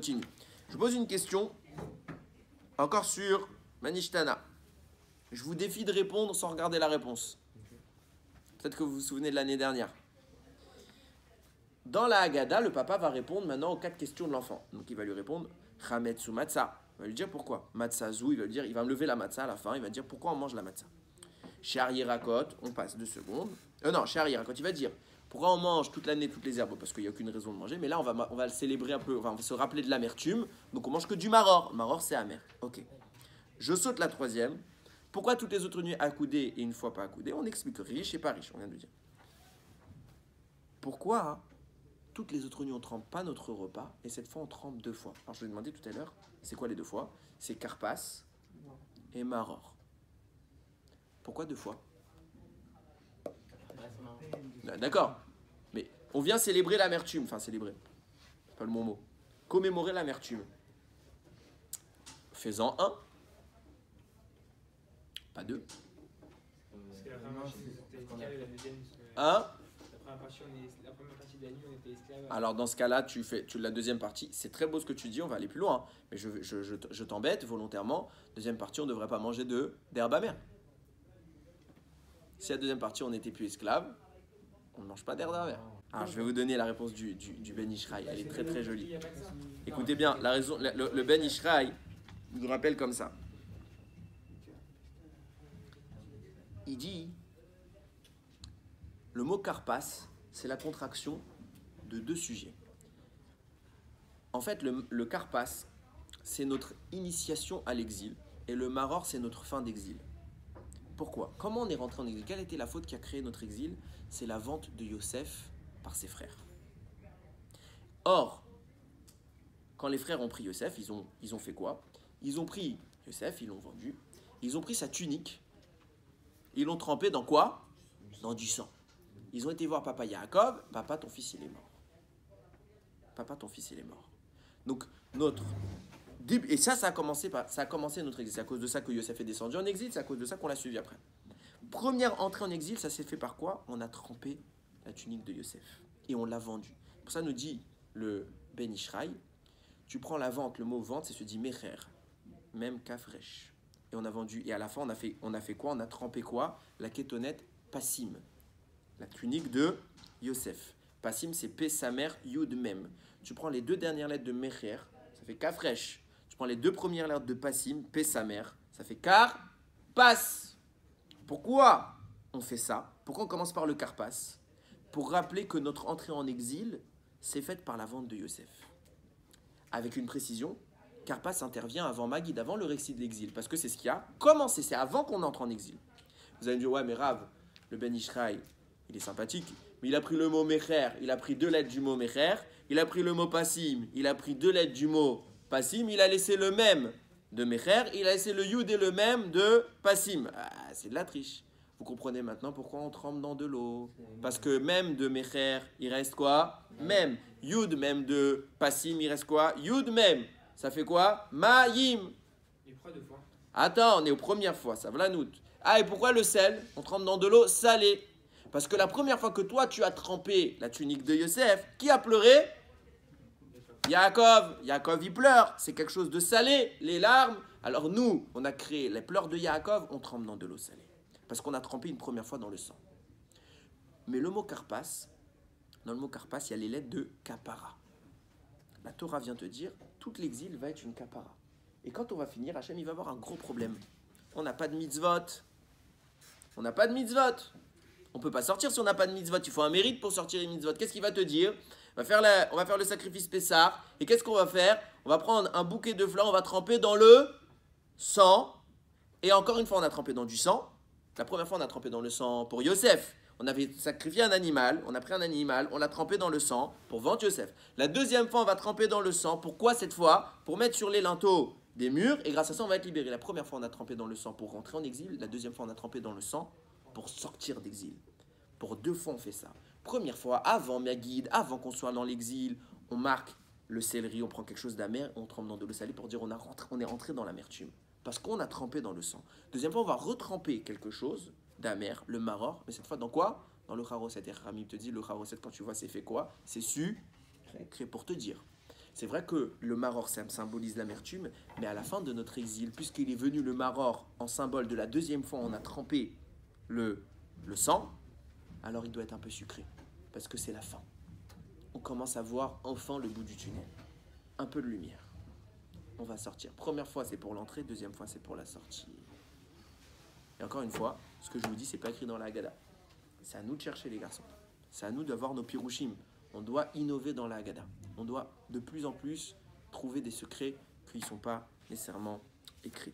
continue. Je pose une question, encore sur Manishtana. Je vous défie de répondre sans regarder la réponse. Peut-être que vous vous souvenez de l'année dernière. Dans la Haggadah, le papa va répondre maintenant aux 4 questions de l'enfant. Donc il va lui répondre Chametz ou Matzah. Il va lui dire pourquoi. Matzah zou, il va me lever la Matzah à la fin. Il va dire pourquoi on mange la Matzah. Chez Ariérakot, on passe 2 secondes. Non, chez Ariérakot, il va dire pourquoi on mange toute l'année toutes les herbes, parce qu'il n'y a aucune raison de manger. Mais là, on va le célébrer un peu, on va se rappeler de l'amertume. Donc on mange que du maror. Le maror, c'est amer. Ok. Je saute la 3e. Pourquoi toutes les autres nuits accoudées et une fois pas accoudées? On explique riche et pas riche, on vient de le dire. Pourquoi toutes les autres nuits on ne trempe pas notre repas et cette fois on trempe 2 fois? Alors je vous ai demandé tout à l'heure, c'est quoi les 2 fois? C'est karpas et maror. Pourquoi 2 fois? D'accord, mais on vient célébrer l'amertume, enfin célébrer, c'est pas le bon mot, commémorer l'amertume. Fais-en 1, pas 2. Parce que la première partie, on était esclaves et la deuxième. La première partie de la nuit, on était esclaves. Alors dans ce cas-là, tu la deuxième partie. C'est très beau ce que tu dis, on va aller plus loin. Hein, mais je t'embête volontairement. Deuxième partie, on ne devrait pas manger d'herbe amère. Si la deuxième partie, on n'était plus esclave, on ne mange pas d'herbe amère. Alors je vais vous donner la réponse du Ben Ishraï. Elle est très très jolie. Écoutez bien, la raison, le Ben Ishraï nous rappelle comme ça. Il dit, le mot karpas, c'est la contraction de 2 sujets. En fait, le karpas, c'est notre initiation à l'exil, et le maror, c'est notre fin d'exil. Pourquoi? Comment on est rentré en exil? Quelle était la faute qui a créé notre exil? C'est la vente de Yosef par ses frères. Or, quand les frères ont pris Yosef, ils ont fait quoi? Ils ont pris Yosef, ils l'ont vendu, ils ont pris sa tunique, ils l'ont trempé dans quoi? Dans du sang. Ils ont été voir papa Yaakov, papa ton fils il est mort. Papa ton fils il est mort. Donc et ça a commencé notre exil. C'est à cause de ça que Yosef est descendu en exil, c'est à cause de ça qu'on l'a suivi après. Première entrée en exil, ça s'est fait par quoi? On a trempé la tunique de Yosef et on l'a vendue. Pour ça nous dit le Ben Ishraï, tu prends la vente, le mot vente, c'est se dit mecher, même kafresh. Et on a vendu, et à la fin on a fait quoi? On a trempé quoi? La kétonnette passim. La tunique de Yosef. Passim, c'est P, sa mère, Yud, Mem. Tu prends les 2 dernières lettres de Mecher, ça fait Kafresh. Tu prends les 2 premières lettres de Passim, P, sa mère, ça fait Karpas. Pourquoi on fait ça? Pourquoi on commence par le Karpas? Pour rappeler que notre entrée en exil s'est faite par la vente de Yosef. Avec une précision, Karpas intervient avant Magid, avant le récit de l'exil, parce que c'est ce qui a commencé, c'est avant qu'on entre en exil. Vous allez me dire, ouais, mais Rav, le Ben Ishraï, il est sympathique, mais il a pris le mot Mecher, il a pris 2 lettres du mot Mecher, il a pris le mot Passim, il a pris 2 lettres du mot Passim, il a laissé le même de Mecher, il a laissé le Yud et le même de Passim. Ah, c'est de la triche. Vous comprenez maintenant pourquoi on trempe dans de l'eau. Parce que même de Mecher, il reste quoi? Même. Yud même de Passim, il reste quoi? Yud même. Ça fait quoi? Maïm. Et pourquoi 2 fois? Attends, on est aux premières fois, ça va la note. Ah, et pourquoi le sel? On trempe dans de l'eau salée. Parce que la première fois que toi, tu as trempé la tunique de Yosef, qui a pleuré? Yaakov. Yaakov, il pleure. C'est quelque chose de salé, les larmes. Alors nous, on a créé les pleurs de Yaakov, on trempe dans de l'eau salée. Parce qu'on a trempé une première fois dans le sang. Mais le mot karpas, dans le mot karpas, il y a les lettres de kapara. La Torah vient te dire, tout l'exil va être une kapara. Et quand on va finir, Hachem, il va avoir un gros problème. On n'a pas de mitzvot. On n'a pas de mitzvot. On ne peut pas sortir si on n'a pas de mitzvot. Il faut un mérite pour sortir les mitzvot. Qu'est-ce qu'il va te dire? On va faire le sacrifice Pessah. Et qu'est-ce qu'on va faire? On va prendre un bouquet de fleurs, on va tremper dans le sang. Et encore une fois, on a trempé dans du sang. La première fois, on a trempé dans le sang pour Yosef. On avait sacrifié un animal, on a pris un animal, on l'a trempé dans le sang pour vendre Yosef. La deuxième fois, on va tremper dans le sang. Pourquoi cette fois? Pour mettre sur les linteaux des murs. Et grâce à ça, on va être libéré. La première fois, on a trempé dans le sang pour rentrer en exil. La deuxième fois, on a trempé dans le sang pour sortir d'exil. Pour 2 fois, on fait ça. Première fois, avant Magid, avant qu'on soit dans l'exil, on marque le céleri, on prend quelque chose d'amer, on trempe dans de l'eau salée pour dire on est rentré dans l'amertume. Parce qu'on a trempé dans le sang. Deuxième fois, on va retremper quelque chose d'amer, le maror, mais cette fois dans quoi? Dans le charoset. Et Ramim te dit, le charoset, quand tu vois, c'est fait quoi? C'est sucré pour te dire. C'est vrai que le maror, ça symbolise l'amertume, mais à la fin de notre exil, puisqu'il est venu le maror en symbole de la deuxième fois, on a trempé le sang, alors il doit être un peu sucré, parce que c'est la fin. On commence à voir enfin le bout du tunnel. Un peu de lumière. On va sortir. Première fois, c'est pour l'entrée, deuxième fois, c'est pour la sortie. Et encore une fois, ce que je vous dis, c'est pas écrit dans la Haggadah. C'est à nous de chercher, les garçons. C'est à nous d'avoir nos pirouchim. On doit innover dans la Haggadah. On doit de plus en plus trouver des secrets qui ne sont pas nécessairement écrits.